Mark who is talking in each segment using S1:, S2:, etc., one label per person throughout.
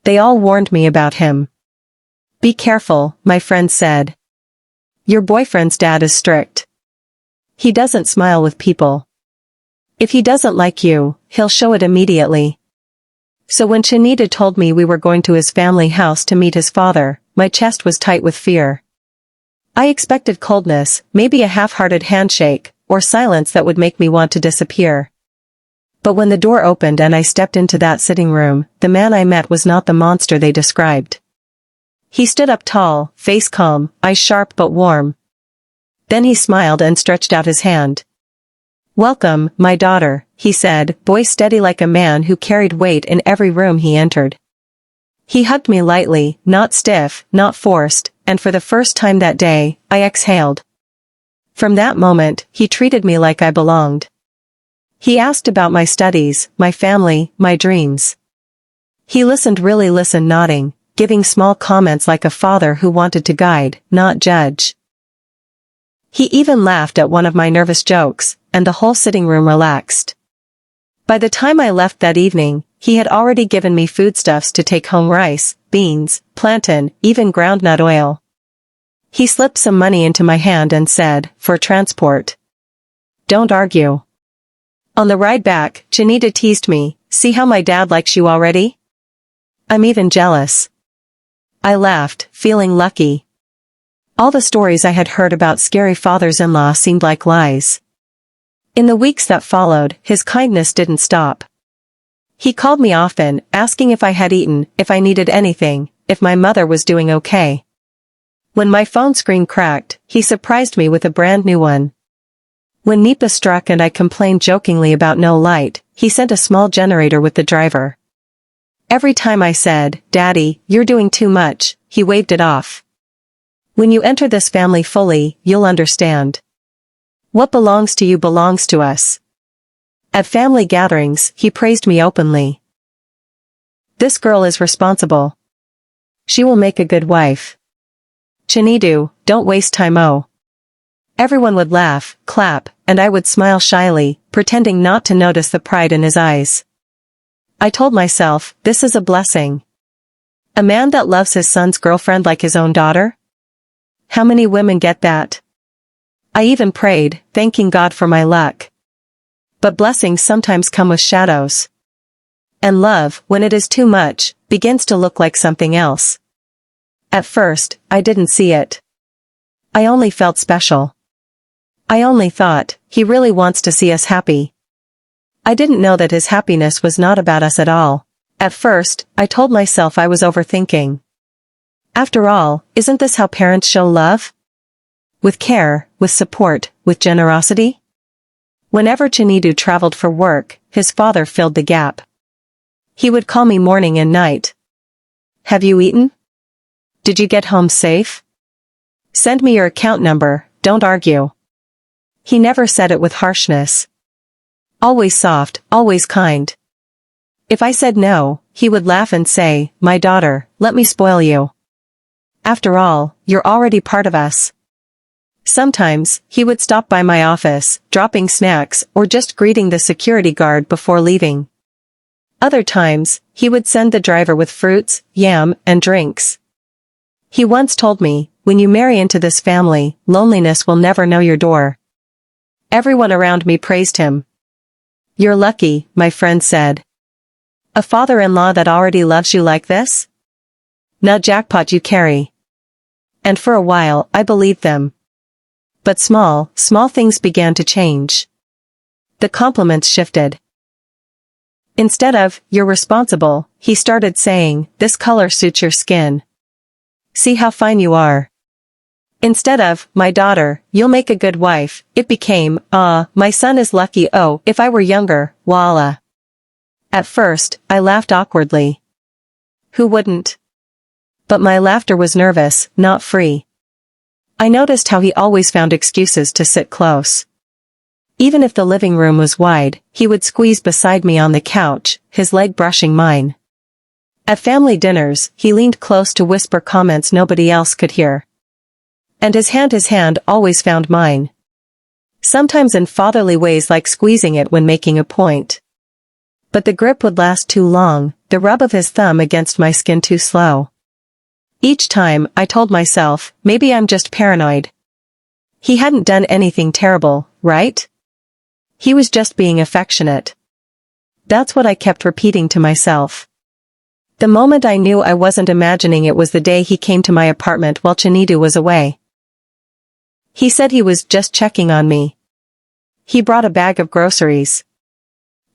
S1: They all warned me about him. Be careful, my friend said. Your boyfriend's dad is strict. He doesn't smile with people. If he doesn't like you, he'll show it immediately. So when Chinita told me we were going to his family house to meet his father, my chest was tight with fear. I expected coldness, maybe a half-hearted handshake, or silence that would make me want to disappear. But when the door opened and I stepped into that sitting room, the man I met was not the monster they described. He stood up tall, face calm, eyes sharp but warm. Then he smiled and stretched out his hand. Welcome, my daughter, he said, voice steady like a man who carried weight in every room he entered. He hugged me lightly, not stiff, not forced, and for the first time that day, I exhaled. From that moment, he treated me like I belonged. He asked about my studies, my family, my dreams. He really listened, nodding, giving small comments like a father who wanted to guide, not judge. He even laughed at one of my nervous jokes, and the whole sitting room relaxed. By the time I left that evening, he had already given me foodstuffs to take home: rice, beans, plantain, even groundnut oil. He slipped some money into my hand and said, for transport. Don't argue. On the ride back, Chinita teased me, see how my dad likes you already? I'm even jealous. I laughed, feeling lucky. All the stories I had heard about scary fathers-in-law seemed like lies. In the weeks that followed, his kindness didn't stop. He called me often, asking if I had eaten, if I needed anything, if my mother was doing okay. When my phone screen cracked, he surprised me with a brand new one. When NEPA struck and I complained jokingly about no light, he sent a small generator with the driver. Every time I said, Daddy, you're doing too much, he waved it off. When you enter this family fully, you'll understand. What belongs to you belongs to us. At family gatherings, he praised me openly. This girl is responsible. She will make a good wife. Chinidu, don't waste time. Everyone would laugh, clap, and I would smile shyly, pretending not to notice the pride in his eyes. I told myself, this is a blessing. A man that loves his son's girlfriend like his own daughter? How many women get that? I even prayed, thanking God for my luck. But blessings sometimes come with shadows. And love, when it is too much, begins to look like something else. At first, I didn't see it. I only felt special. I only thought, he really wants to see us happy. I didn't know that his happiness was not about us at all. At first, I told myself I was overthinking. After all, isn't this how parents show love? With care, with support, with generosity? Whenever Chinidu traveled for work, his father filled the gap. He would call me morning and night. Have you eaten? Did you get home safe? Send me your account number, don't argue. He never said it with harshness. Always soft, always kind. If I said no, he would laugh and say, my daughter, let me spoil you. After all, you're already part of us. Sometimes, he would stop by my office, dropping snacks or just greeting the security guard before leaving. Other times, he would send the driver with fruits, yam, and drinks. He once told me, when you marry into this family, loneliness will never know your door. Everyone around me praised him. You're lucky, my friend said. A father-in-law that already loves you like this? Now jackpot you carry. And for a while, I believed them. But small things began to change. The compliments shifted. Instead of, you're responsible, he started saying, this color suits your skin. See how fine you are. Instead of, my daughter, you'll make a good wife, it became, my son is lucky. Oh, if I were younger, voila. At first, I laughed awkwardly. Who wouldn't? But my laughter was nervous, not free. I noticed how he always found excuses to sit close. Even if the living room was wide, he would squeeze beside me on the couch, his leg brushing mine. At family dinners, he leaned close to whisper comments nobody else could hear. And his hand always found mine. Sometimes in fatherly ways like squeezing it when making a point. But the grip would last too long, the rub of his thumb against my skin too slow. Each time, I told myself, maybe I'm just paranoid. He hadn't done anything terrible, right? He was just being affectionate. That's what I kept repeating to myself. The moment I knew I wasn't imagining it was the day he came to my apartment while Chinidu was away. He said he was just checking on me. He brought a bag of groceries.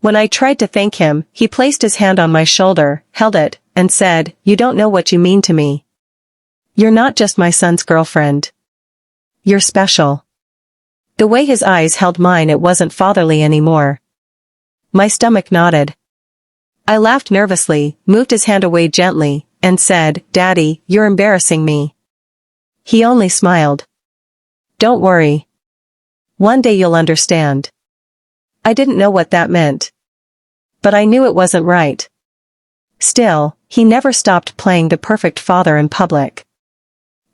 S1: When I tried to thank him, he placed his hand on my shoulder, held it, and said, "You don't know what you mean to me. You're not just my son's girlfriend. You're special." The way his eyes held mine, it wasn't fatherly anymore. My stomach knotted. I laughed nervously, moved his hand away gently, and said, "Daddy, you're embarrassing me." He only smiled. "Don't worry. One day you'll understand." I didn't know what that meant. But I knew it wasn't right. Still, he never stopped playing the perfect father in public.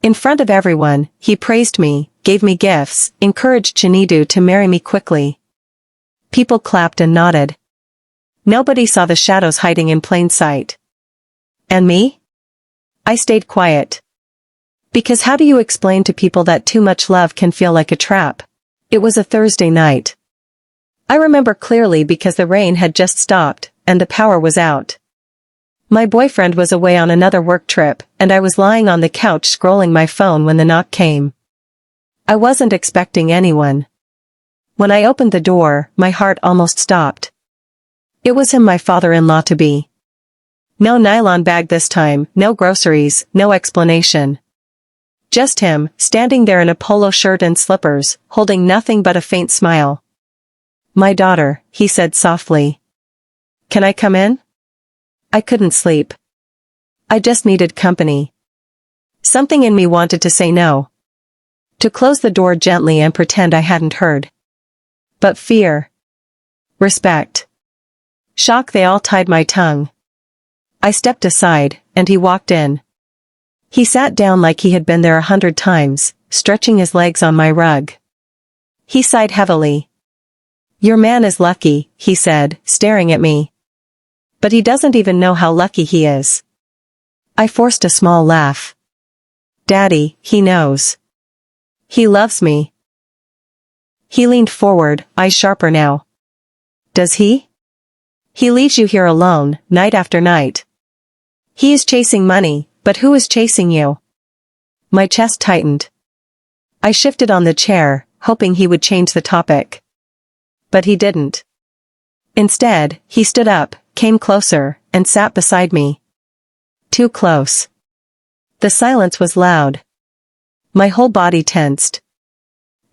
S1: In front of everyone, he praised me, gave me gifts, encouraged Chinidu to marry me quickly. People clapped and nodded. Nobody saw the shadows hiding in plain sight. And me? I stayed quiet. Because how do you explain to people that too much love can feel like a trap? It was a Thursday night. I remember clearly because the rain had just stopped, and the power was out. My boyfriend was away on another work trip, and I was lying on the couch scrolling my phone when the knock came. I wasn't expecting anyone. When I opened the door, my heart almost stopped. It was him, my father-in-law-to-be. No nylon bag this time, no groceries, no explanation. Just him, standing there in a polo shirt and slippers, holding nothing but a faint smile. "My daughter," he said softly. "Can I come in?" I couldn't sleep. I just needed company. Something in me wanted to say no. To close the door gently and pretend I hadn't heard. But fear, respect, shock, they all tied my tongue. I stepped aside, and he walked in. He sat down like he had been there 100 times, stretching his legs on my rug. He sighed heavily. "Your man is lucky," he said, staring at me. "But he doesn't even know how lucky he is." I forced a small laugh. "Daddy, he knows. He loves me." He leaned forward, eyes sharper now. "Does he? He leaves you here alone, night after night. He is chasing money, but who is chasing you?" My chest tightened. I shifted on the chair, hoping he would change the topic. But he didn't. Instead, he stood up, came closer, and sat beside me. Too close. The silence was loud. My whole body tensed.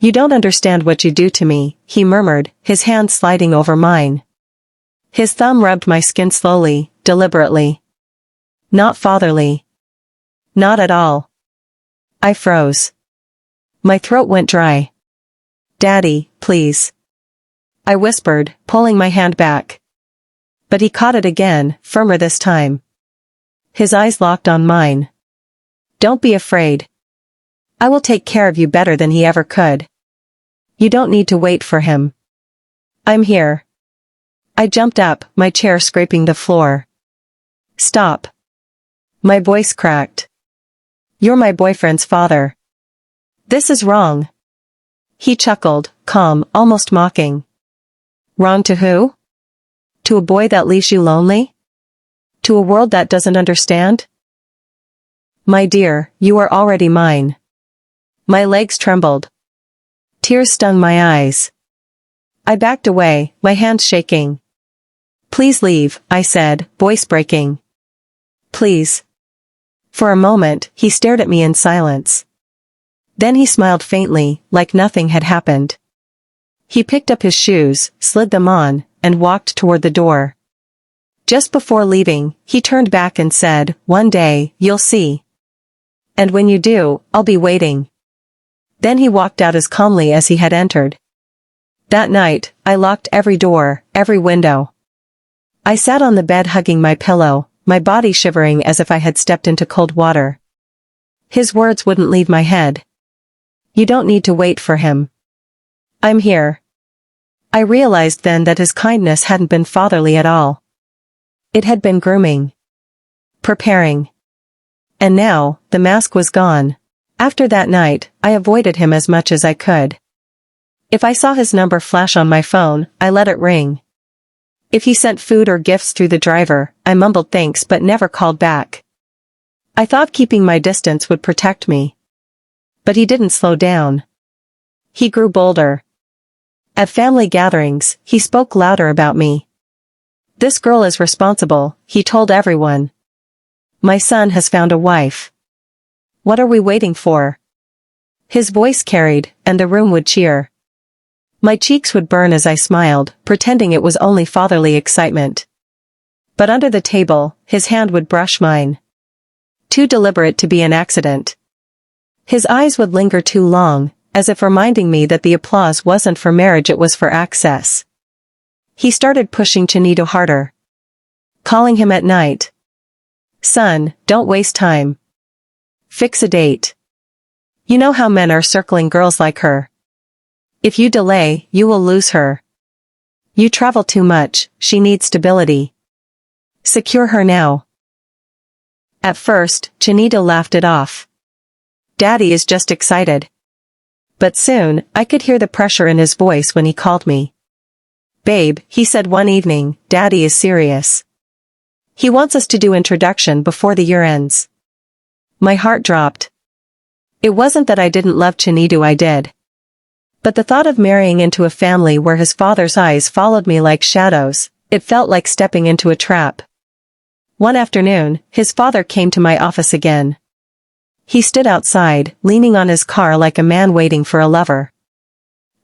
S1: "You don't understand what you do to me," he murmured, his hand sliding over mine. His thumb rubbed my skin slowly, deliberately. Not fatherly. Not at all. I froze. My throat went dry. "Daddy, please," I whispered, pulling my hand back. But he caught it again, firmer this time. His eyes locked on mine. "Don't be afraid. I will take care of you better than he ever could. You don't need to wait for him. I'm here." I jumped up, my chair scraping the floor. "Stop." My voice cracked. "You're my boyfriend's father. This is wrong." He chuckled, calm, almost mocking. "Wrong to who? To a boy that leaves you lonely? To a world that doesn't understand?" "My dear, you are already mine." My legs trembled. Tears stung my eyes. I backed away, my hands shaking. "Please leave," I said, voice breaking. "Please." For a moment, he stared at me in silence. Then he smiled faintly, like nothing had happened. He picked up his shoes, slid them on, and walked toward the door. Just before leaving, he turned back and said, "One day, you'll see. And when you do, I'll be waiting." Then he walked out as calmly as he had entered. That night, I locked every door, every window. I sat on the bed hugging my pillow, my body shivering as if I had stepped into cold water. His words wouldn't leave my head. "You don't need to wait for him. I'm here." I realized then that his kindness hadn't been fatherly at all. It had been grooming. Preparing. And now, the mask was gone. After that night, I avoided him as much as I could. If I saw his number flash on my phone, I let it ring. If he sent food or gifts through the driver, I mumbled thanks but never called back. I thought keeping my distance would protect me. But he didn't slow down. He grew bolder. At family gatherings, he spoke louder about me. "This girl is responsible," he told everyone. "My son has found a wife. What are we waiting for?" His voice carried, and the room would cheer. My cheeks would burn as I smiled, pretending it was only fatherly excitement. But under the table, his hand would brush mine. Too deliberate to be an accident. His eyes would linger too long, as if reminding me that the applause wasn't for marriage, it was for access. He started pushing Chinito harder. Calling him at night. "Son, don't waste time. Fix a date. You know how men are circling girls like her. If you delay, you will lose her. You travel too much, she needs stability. Secure her now." At first, Chinito laughed it off. "Daddy is just excited." But soon, I could hear the pressure in his voice when he called me. "Babe," he said one evening, "Daddy is serious. He wants us to do introduction before the year ends." My heart dropped. It wasn't that I didn't love Chinito, I did. But the thought of marrying into a family where his father's eyes followed me like shadows, it felt like stepping into a trap. One afternoon, his father came to my office again. He stood outside, leaning on his car like a man waiting for a lover.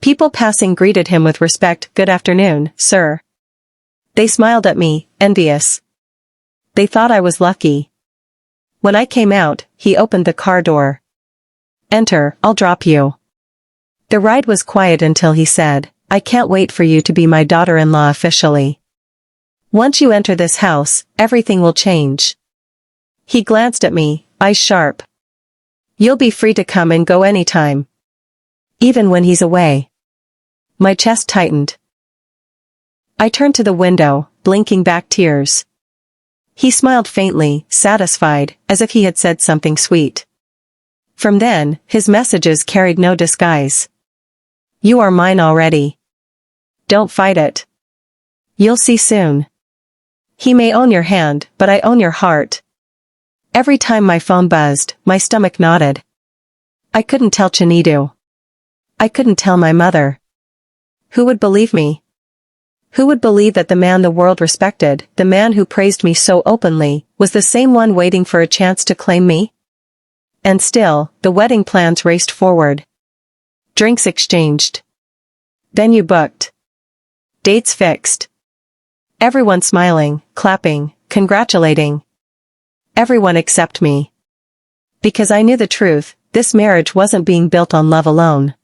S1: People passing greeted him with respect. "Good afternoon, sir." They smiled at me, envious. They thought I was lucky. When I came out, he opened the car door. "Enter, I'll drop you." The ride was quiet until he said, "I can't wait for you to be my daughter-in-law officially. Once you enter this house, everything will change." He glanced at me, eyes sharp. "You'll be free to come and go anytime. Even when he's away." My chest tightened. I turned to the window, blinking back tears. He smiled faintly, satisfied, as if he had said something sweet. From then, his messages carried no disguise. "You are mine already. Don't fight it. You'll see soon. He may own your hand, but I own your heart." Every time my phone buzzed, my stomach knotted. I couldn't tell Chinito. I couldn't tell my mother. Who would believe me? Who would believe that the man the world respected, the man who praised me so openly, was the same one waiting for a chance to claim me? And still, the wedding plans raced forward. Drinks exchanged. Venue booked. Dates fixed. Everyone smiling, clapping, congratulating. Everyone except me. Because I knew the truth, this marriage wasn't being built on love alone.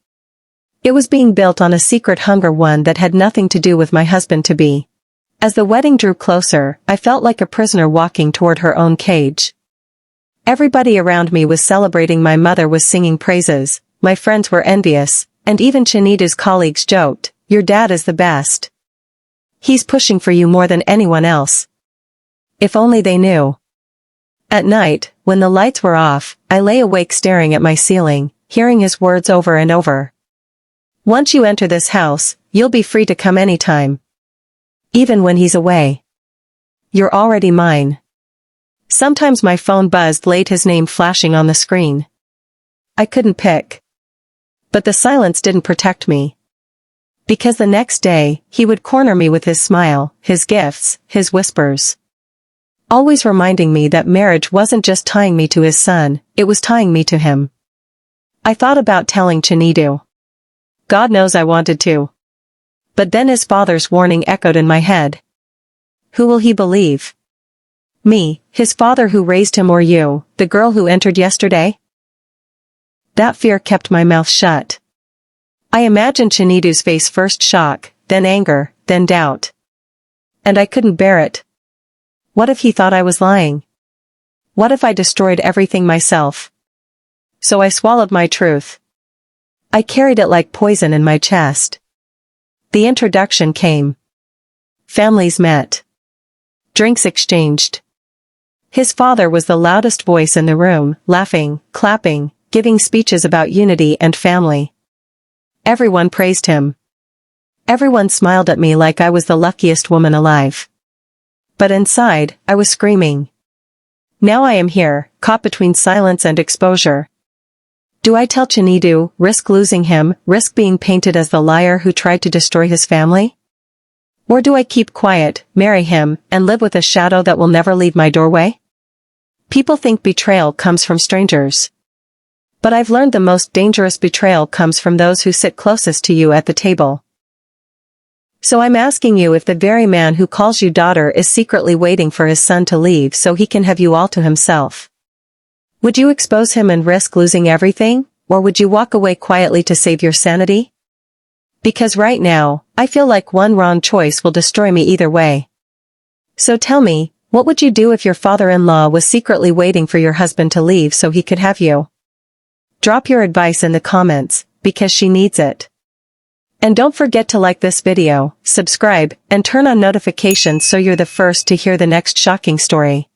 S1: It was being built on a secret hunger, one that had nothing to do with my husband-to-be. As the wedding drew closer, I felt like a prisoner walking toward her own cage. Everybody around me was celebrating, my mother was singing praises, my friends were envious, and even Chinito's colleagues joked, "Your dad is the best. He's pushing for you more than anyone else." If only they knew. At night, when the lights were off, I lay awake staring at my ceiling, hearing his words over and over. "Once you enter this house, you'll be free to come anytime. Even when he's away. You're already mine." Sometimes my phone buzzed late, his name flashing on the screen. I couldn't pick. But the silence didn't protect me. Because the next day, he would corner me with his smile, his gifts, his whispers. Always reminding me that marriage wasn't just tying me to his son, it was tying me to him. I thought about telling Chinito. God knows I wanted to. But then his father's warning echoed in my head. Who will he believe? Me, his father who raised him, or you, the girl who entered yesterday? That fear kept my mouth shut. I imagined Chinito's face, first shock, then anger, then doubt. And I couldn't bear it. What if he thought I was lying? What if I destroyed everything myself? So I swallowed my truth. I carried it like poison in my chest. The introduction came. Families met. Drinks exchanged. His father was the loudest voice in the room, laughing, clapping, giving speeches about unity and family. Everyone praised him. Everyone smiled at me like I was the luckiest woman alive. But inside, I was screaming. Now I am here, caught between silence and exposure. Do I tell Chinidu, risk losing him, risk being painted as the liar who tried to destroy his family? Or do I keep quiet, marry him, and live with a shadow that will never leave my doorway? People think betrayal comes from strangers. But I've learned the most dangerous betrayal comes from those who sit closest to you at the table. So I'm asking you if the very man who calls you daughter is secretly waiting for his son to leave so he can have you all to himself. Would you expose him and risk losing everything, or would you walk away quietly to save your sanity? Because right now, I feel like one wrong choice will destroy me either way. So tell me, what would you do if your father-in-law was secretly waiting for your husband to leave so he could have you? Drop your advice in the comments, because she needs it. And don't forget to like this video, subscribe, and turn on notifications so you're the first to hear the next shocking story.